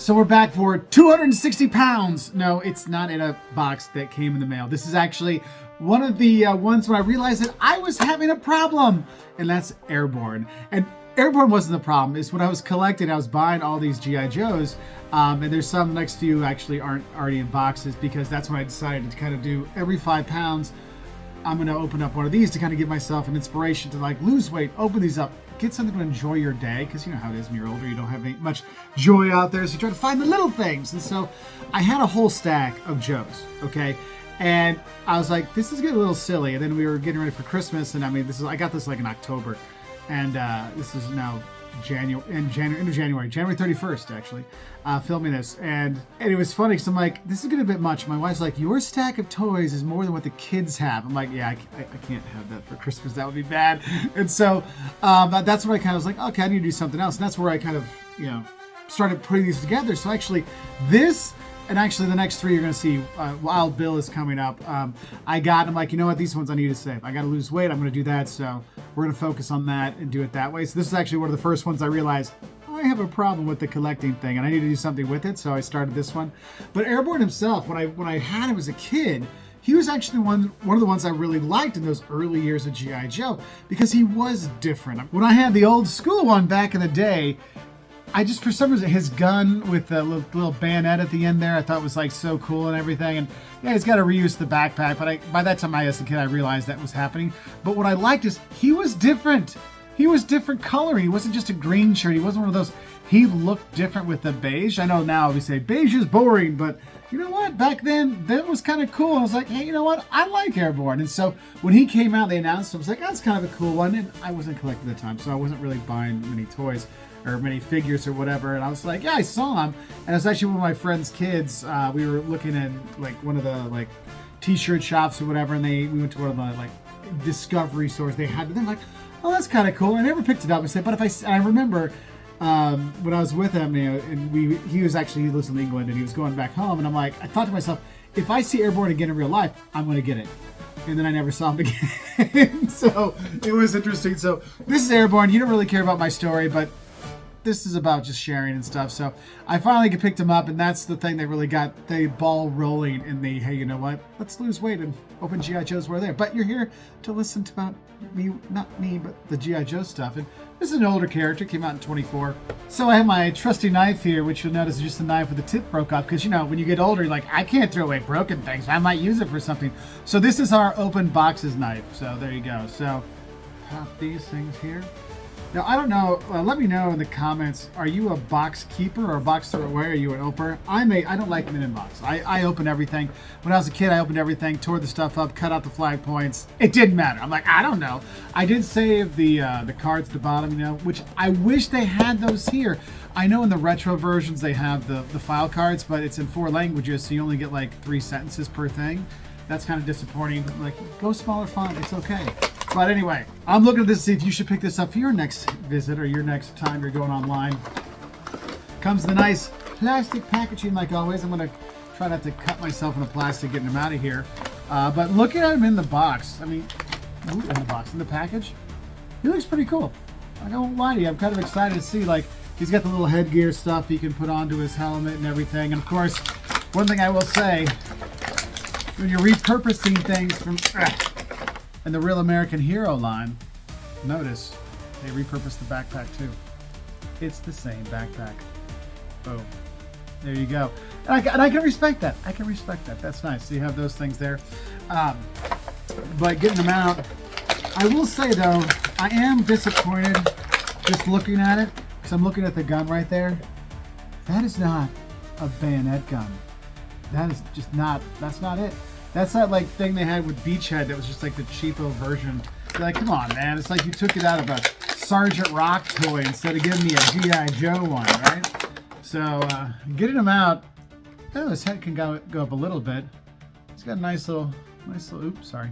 So we're back for 260 pounds. No, it's not in a box that came in the mail. This is actually one of the ones when I realized that I was having a problem, and that's Airborne. And Airborne wasn't the problem. It's when I was collecting, I was buying all these GI Joes, and there's some next few actually aren't already in boxes, because that's when I decided to kind of do every 5 pounds. I'm going to open up one of these to kind of give myself an inspiration to like lose weight, open these up, get something to enjoy your day, because you know how it is when you're older, you don't have much joy out there, so you try to find the little things. And so I had a whole stack of Joes, okay? And I was like, this is getting a little silly. And then we were getting ready for Christmas, and I mean, I got this like in October, and this is now January 31st actually, filming this, and it was funny because I'm like, this is getting a bit much. My wife's like, your stack of toys is more than what the kids have. I'm like, yeah, I can't have that for Christmas, that would be bad. And so that's where I kind of was like, okay, I need to do something else. And that's where I kind of, you know, started putting these together. So actually this, and actually the next 3 you're going to see, Wild Bill is coming up. I'm like, you know what, these ones I need to save. I got to lose weight, I'm going to do that. So we're going to focus on that and do it that way. So this is actually one of the first ones I realized I have a problem with the collecting thing, and I need to do something with it. So I started this one. But Airborne himself, when I had him as a kid, he was actually one of the ones I really liked in those early years of GI Joe, because he was different. When I had the old school one back in the day, I just, for some reason, his gun with the little bayonet at the end there, I thought was like so cool and everything. And yeah, he's got to reuse the backpack, but by that time, as a kid, I realized that was happening. But what I liked is he was different. He was different coloring. He wasn't just a green shirt. He wasn't one of those. He looked different with the beige. I know now we say beige is boring, but you know what? Back then, that was kind of cool. I was like, hey, you know what? I like Airborne. And so when he came out, they announced him. I was like, that's kind of a cool one. And I wasn't collecting at the time, so I wasn't really buying many toys or many figures or whatever. And I was like, yeah, I saw him. And it's actually one of my friend's kids. We were looking at like one of the like t-shirt shops or whatever, and we went to one of the like discovery stores they had. And they're like, oh, that's kind of cool. I never picked it up. I said, but I remember when I was with him, you know, and he lives in England, and he was going back home, and I'm like, I thought to myself, if I see Airborne again in real life, I'm going to get it. And then I never saw him again. So it was interesting. So this is Airborne. You don't really care about my story, but this is about just sharing and stuff. So I finally picked him up, and that's the thing that really got the ball rolling in the, hey, you know what? Let's lose weight and open GI Joes were there. But you're here to listen to about me, not me, but the GI Joe stuff. And this is an older character, came out in 24. So I have my trusty knife here, which you'll notice is just a knife with the tip broke off, because you know, when you get older, you're like, I can't throw away broken things. I might use it for something. So this is our open boxes knife. So there you go. So pop these things here. Now, I don't know, let me know in the comments, are you a box keeper or a box thrower? Are you an opener? I don't like them in box. I open everything. When I was a kid, I opened everything, tore the stuff up, cut out the flag points. It didn't matter. I'm like, I don't know. I did save the cards at the bottom, you know, which I wish they had those here. I know in the retro versions they have the file cards, but it's in 4 languages, so you only get like 3 sentences per thing. That's kind of disappointing. Like, go smaller font, it's okay. But anyway, I'm looking at this to see if you should pick this up for your next visit or your next time you're going online. Comes the nice plastic packaging like always. I'm going to try not to cut myself in the plastic getting them out of here. But looking at him in the box, I mean, in the package, he looks pretty cool. I won't lie to you, I'm kind of excited to see, like, he's got the little headgear stuff he can put onto his helmet and everything. And of course, one thing I will say, when you're repurposing things from and the Real American Hero line, notice they repurposed the backpack too. It's the same backpack. Boom. There you go. And I can respect that. I can respect that. That's nice. So you have those things there. But getting them out, I will say though, I am disappointed just looking at it, because I'm looking at the gun right there. That is not a bayonet gun. That is just not, that's not it. That's that like thing they had with Beachhead that was just like the cheapo version. You're like, come on, man. It's like you took it out of a Sergeant Rock toy instead of giving me a GI Joe one, right? So getting him out, oh, his head can go up a little bit. He's got a nice little, oops, sorry.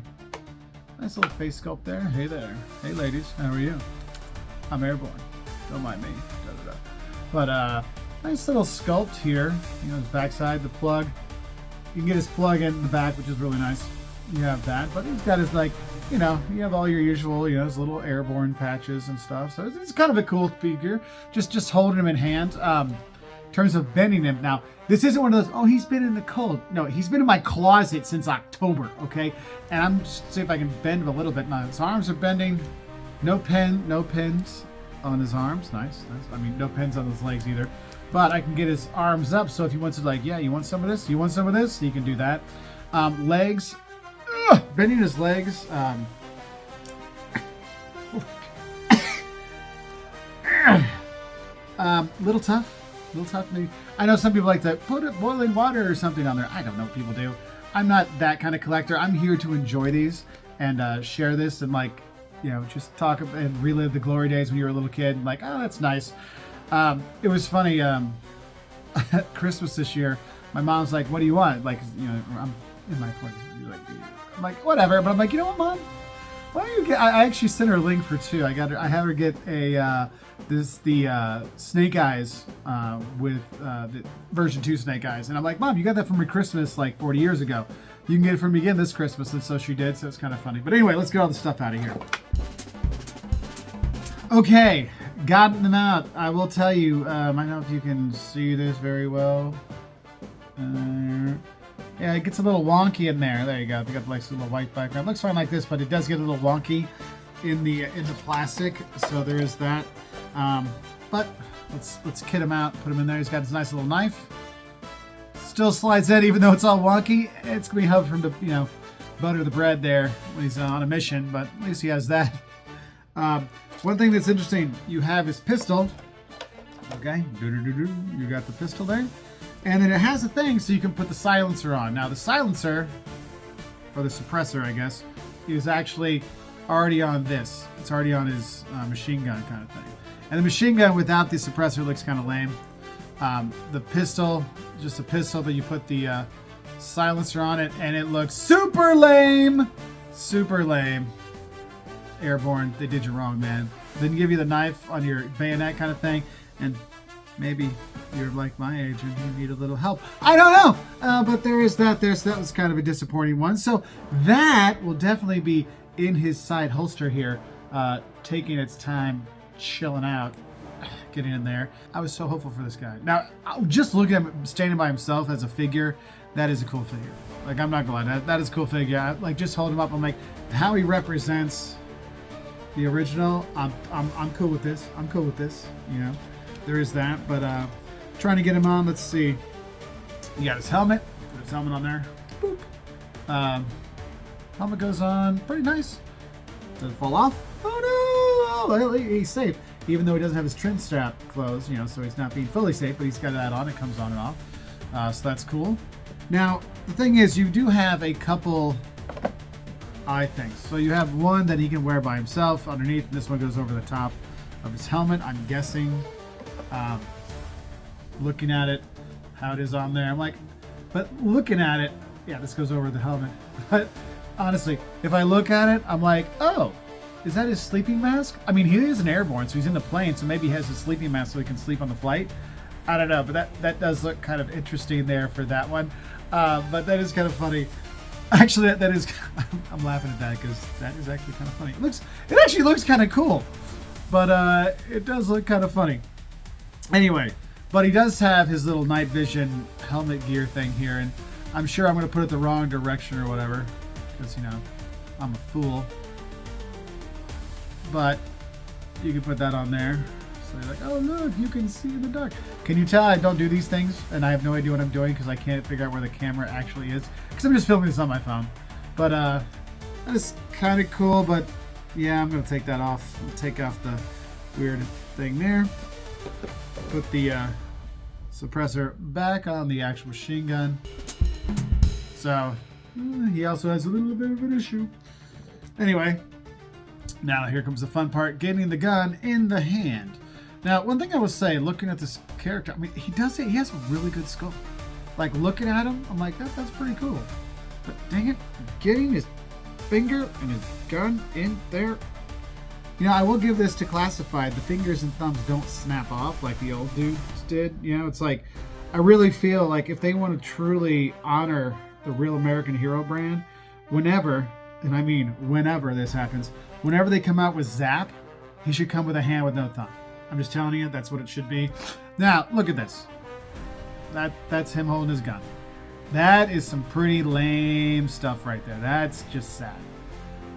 Nice little face sculpt there. Hey there. Hey ladies, how are you? I'm Airborne. Don't mind me. Da, da, da. But nice little sculpt here. You know, his backside, the plug. You can get his plug in the back, which is really nice. You have that, but he's got his, like, you know, you have all your usual, you know, his little Airborne patches and stuff. So it's kind of a cool figure. Just holding him in hand. terms of bending him. Now, this isn't one of those, oh, he's been in the cold. No, he's been in my closet since October, okay? And I'm just see if I can bend him a little bit. Now, his arms are bending. No pins on his arms. Nice. I mean, no pins on his legs either. But I can get his arms up, so if he wants to, like, yeah, you want some of this? You want some of this? He can do that. Legs. Bending his legs. Little tough maybe. I know some people like to put boiling water or something on there. I don't know what people do. I'm not that kind of collector. I'm here to enjoy these and share this and, like, you know, just talk and relive the glory days when you were a little kid and, like, oh, that's nice. It was funny, at Christmas this year, my mom's like, what do you want? Like, you know, I'm in my 40s. I'm like, whatever. But I'm like, you know what, Mom? Why don't you get? I actually sent her a link for 2. I have her get the Snake Eyes with the version 2 Snake Eyes, and I'm like, Mom, you got that from me Christmas like 40 years ago. You can get it from me again this Christmas, and so she did. So it's kind of funny. But anyway, let's get all the stuff out of here. Okay, got them out. I will tell you. I don't know if you can see this very well. Yeah, it gets a little wonky in there. There you go. They got like a little white background. It looks fine like this, but it does get a little wonky in the plastic. So there is that. But let's kit him out. Put him in there. He's got his nice little knife. Still slides in, even though it's all wonky. It's gonna be hard for him to, you know, butter the bread there when he's on a mission. But at least he has that. One thing that's interesting, you have his pistol. Okay, you got the pistol there. And then it has a thing so you can put the silencer on. Now the silencer, or the suppressor I guess, is actually already on this. It's already on his machine gun kind of thing. And the machine gun without the suppressor looks kind of lame. The pistol, just a pistol, but you put the silencer on it and it looks super lame. Super lame. Airborne, they did you wrong, man. Then give you the knife on your bayonet kind of thing, and maybe you're like my age and you need a little help. I don't know, but there is that. That was kind of a disappointing one. So that will definitely be in his side holster here, taking its time, chilling out, getting in there. I was so hopeful for this guy. Now, just looking at him standing by himself as a figure, that is a cool figure. Like, I'm not gonna lie, that is a cool figure. Like, just holding him up, I'm like, how he represents the original. I'm cool with this. I'm cool with this. You know, there is that. But trying to get him on. Let's see. You got his helmet. Put his helmet on there. Boop. Helmet goes on. Pretty nice. Doesn't fall off. Oh no! Well, he's safe. Even though he doesn't have his trim strap closed, you know, so he's not being fully safe. But he's got that on. It comes on and off. So that's cool. Now the thing is, you do have a couple eye things. So you have one that he can wear by himself underneath, and this one goes over the top of his helmet. I'm guessing, looking at it, how it is on there, I'm like, but looking at it, yeah, this goes over the helmet. But honestly, if I look at it, I'm like, oh, is that his sleeping mask? I mean, he is an airborne, so he's in the plane, so maybe he has his sleeping mask so he can sleep on the flight. I don't know, but that does look kind of interesting there for that one. But that is kind of funny. Actually, that is, I'm laughing at that because that is actually kind of funny. It actually looks kind of cool, but it does look kind of funny. Anyway, but he does have his little night vision helmet gear thing here, and I'm sure I'm going to put it the wrong direction or whatever, because, you know, I'm a fool. But you can put that on there. So you're like, oh look, you can see in the dark. Can you tell I don't do these things and I have no idea what I'm doing because I can't figure out where the camera actually is? Because I'm just filming this on my phone. But that is kind of cool, but yeah, I'm going to take that off. I'll take off the weird thing there. Put the suppressor back on the actual machine gun. So he also has a little bit of an issue. Anyway, now here comes the fun part, getting the gun in the hand. Now, one thing I will say, looking at this character, I mean, he has a really good sculpt. Like, looking at him, I'm like, that's pretty cool. But dang it, getting his finger and his gun in there. You know, I will give this to Classified. The fingers and thumbs don't snap off like the old dudes did. You know, it's like, I really feel like if they want to truly honor the real American hero brand, whenever, and I mean whenever this happens, whenever they come out with Zap, he should come with a hand with no thumb. I'm just telling you, that's what it should be. Now, look at this. That's him holding his gun. That is some pretty lame stuff right there. That's just sad.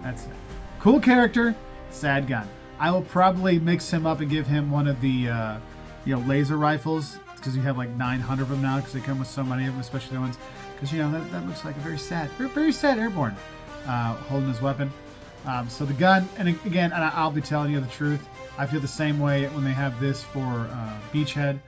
That's sad. Cool character, sad gun. I will probably mix him up and give him one of the laser rifles, because you have like 900 of them now, because they come with so many of them, especially the ones, because that looks like a very sad Airborne holding his weapon. So the gun, and again, and I'll be telling you the truth, I feel the same way when they have this for Beachhead.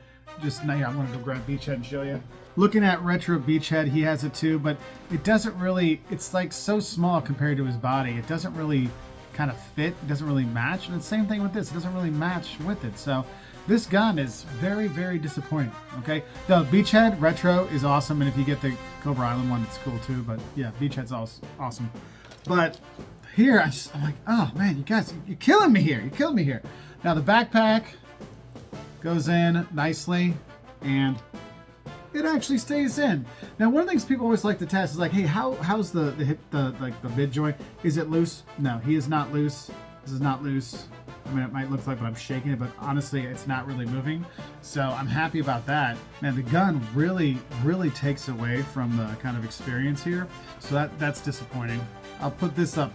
Just now, I'm going to go grab Beachhead and show you. Looking at retro Beachhead, he has it too, but it doesn't really, it's like so small compared to his body. It doesn't really kind of fit. It doesn't really match. And the same thing with this. It doesn't really match with it. So this gun is very, very disappointing. Okay. The Beachhead retro is awesome. And if you get the Cobra Island one, it's cool too. But yeah, Beachhead's awesome. But here, I'm like, oh man, you guys, you're killing me here. You're killing me here. Now the backpack goes in nicely, and it actually stays in. Now, one of the things people always like to test is like, hey, how's the hip, the mid joint? Is it loose? No, he is not loose. This is not loose. I mean, it might look like, but I'm shaking it, but honestly, it's not really moving. So I'm happy about that. Man, the gun really, really takes away from the kind of experience here. So that's disappointing. I'll put this up.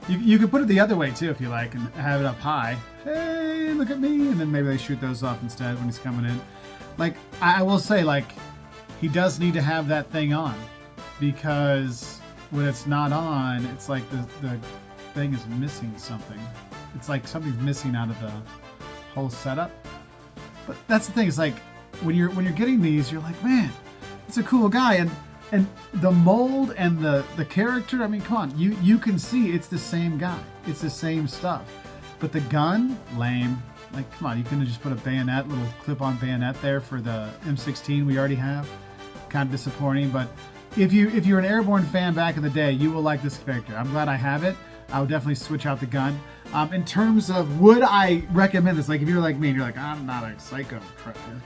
You can put it the other way too if you like, and have it up high. Hey, look at me! And then maybe they shoot those off instead when he's coming in. Like, I will say, like, he does need to have that thing on, because when it's not on, it's like the thing is missing something. It's like something's missing out of the whole setup. But that's the thing, is like when you're getting these, you're like, man, it's a cool guy, and the mold and the character, I mean, come on, you can see it's the same guy. It's the same stuff. But the gun, lame. Like, come on, you couldn't have just put a bayonet, little clip-on bayonet there for the M16 we already have. Kind of disappointing, but if you're an Airborne fan back in the day, you will like this character. I'm glad I have it. I would definitely switch out the gun. In terms of, would I recommend this? Like, if you're like me and you're like, I'm not a psycho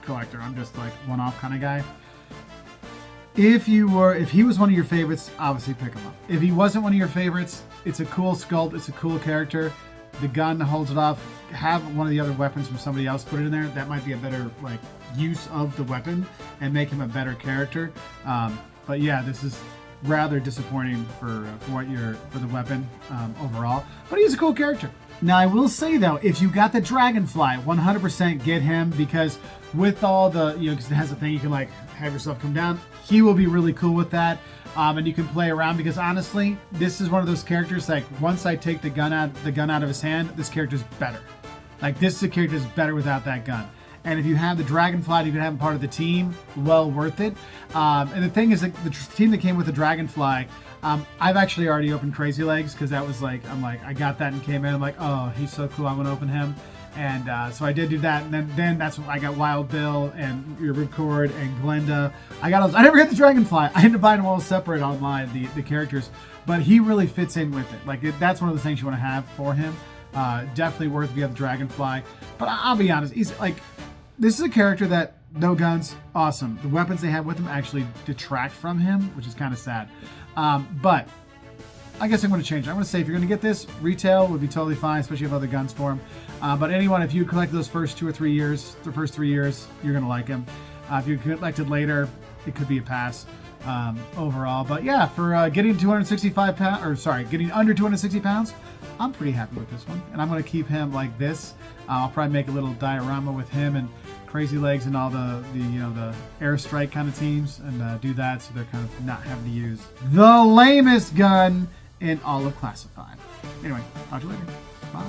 collector, I'm just like one-off kind of guy. If he was one of your favorites, obviously pick him up. If he wasn't one of your favorites, it's a cool sculpt, it's a cool character. The gun holds it off. Have one of the other weapons from somebody else put it in there. That might be a better like use of the weapon and make him a better character. But yeah, this is rather disappointing for the weapon overall. But he's a cool character. Now I will say though, if you got the Dragonfly, 100% get him, because with all the because it has a thing you can like have yourself come down. He will be really cool with that. And you can play around, because honestly, this is one of those characters, like, once I take the gun out of his hand, this character's better. Like, this character is better without that gun. And if you have the Dragonfly, you can have him part of the team, well worth it. And the thing is, that the team that came with the Dragonfly, I've actually already opened Crazy Legs, because that was like, I got that and came in, I'm like, oh, he's so cool, I'm gonna open him. And so I did do that, and then that's when I got Wild Bill and your Ripcord and Glenda. I got those. I never got the Dragonfly. I ended up buying them all separate online, the characters. But he really fits in with it. Like, that's one of the things you want to have for him. Definitely worth if you have the Dragonfly. But I'll be honest, he's like, this is a character that, no guns, awesome. The weapons they have with him actually detract from him, which is kind of sad. But I guess I'm going to change it. I'm going to say, if you're going to get this, retail would be totally fine, especially if you have other guns for him. But anyone, if you collect those first 2 or 3 years, the first 3 years, you're going to like him. If you collected later, it could be a pass overall. But yeah, for getting 265 pounds, or sorry, getting under 260 pounds, I'm pretty happy with this one. And I'm going to keep him like this. I'll probably make a little diorama with him and Crazy Legs and all the airstrike kind of teams, and do that so they're kind of not having to use the lamest gun in all of Classified. Anyway, talk to you later. Bye.